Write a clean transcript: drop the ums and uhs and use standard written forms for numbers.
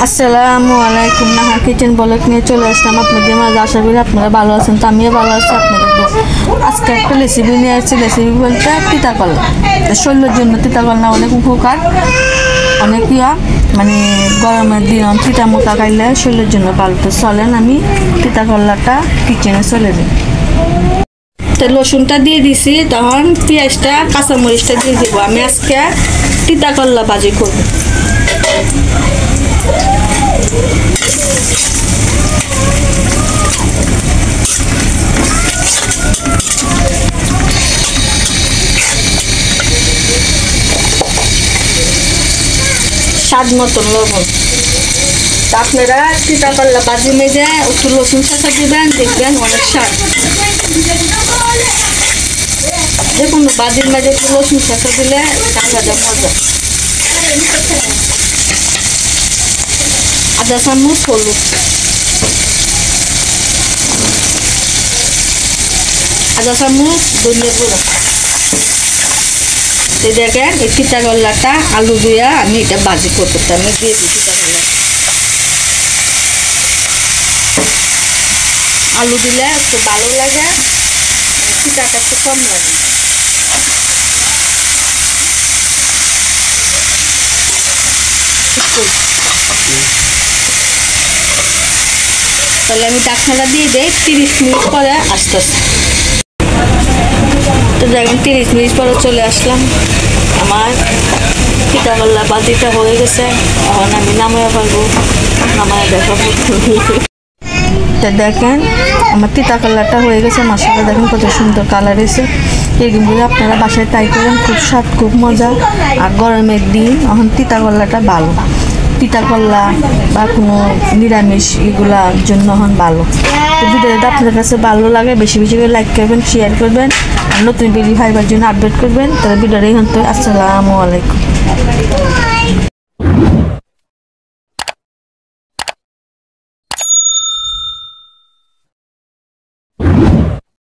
আসসালামু আলাইকুম। Nahar kitchen blog নিয়ে চলে আসলাম আপনাদের মাঝে। আশা করি আপনারা ভালো আছেন, তো আমিও ভালো আছি। আপনাদের আজকে একটা রেসিপি নিয়ে আসছি। রেসিপি বলতে তিতা কলা। শরীরের জন্য তিতা কলা অনেক উপকার, অনেক মানে গরমের দিন তিতা মোটা খাইলে শরীরের জন্য ভালো। তো চলেন আমি তিতা কলাটা কিচেনে চলে যাই। তো রসুনটা দিয়ে দিছি, তখন পেঁয়াজটা কাঁচামরিচটা দিয়ে দিব। আমি আজকে তিতা কলা ভাজি করব। স্বাদ মতন লবণ। আপনারা তিতা কলা ভাজি মেজে একটু রসুন চাষা দিবেন, দেখবেন অনেক স্বাদ। যে কোনো ভাজির মাঝে একটু রসুন চাষা দিলে আলাদা মজা। আধা চামচ হলুদ, আধা চামচ ধনিয়া গুঁড়ো। দেখেন এই তিতা কলাটা আলু দিয়া আমি এটা ভাজি করতে, আমি দিয়ে দিই তিতা কলা। আলু দিলে একটু ভালো লাগে, তিতাটা একটু কম লাগে। তাহলে আমি ঢাকনাটা দিয়ে দিই, 30 মিনিট পরে আসতেছি। তো দেখেন 30 মিনিট পরে চলে আসলাম। আমার তিতা কলা ভাজিটা হয়ে গেছে, এখন আমি নামাইয়া পারবো, নামাইয়া দেখাবো। তো দেখেন আমার তিতা কলাটা হয়ে গেছে। মাসাল্লাহ দেখেন কত সুন্দর কালার এসে। এরকমভাবে আপনারা বাসায় ট্রাই করেন, খুব স্বাদ, খুব মজা। আর গরমের দিন এখন তিতা কলাটা ভালো। তিতা কলা বা কোনো নিরামিষ এগুলার জন্য এখন ভালো। তো ভিডিওটা আপনাদের কাছে ভালো লাগে, বেশি বেশি করে লাইক করবেন, শেয়ার করবেন, আর নতুন ভিডিও ভাইবার জন্য আপডেট করবেন। তাহলে ভিডিওটা এখন তো আসসালামু আলাইকুম।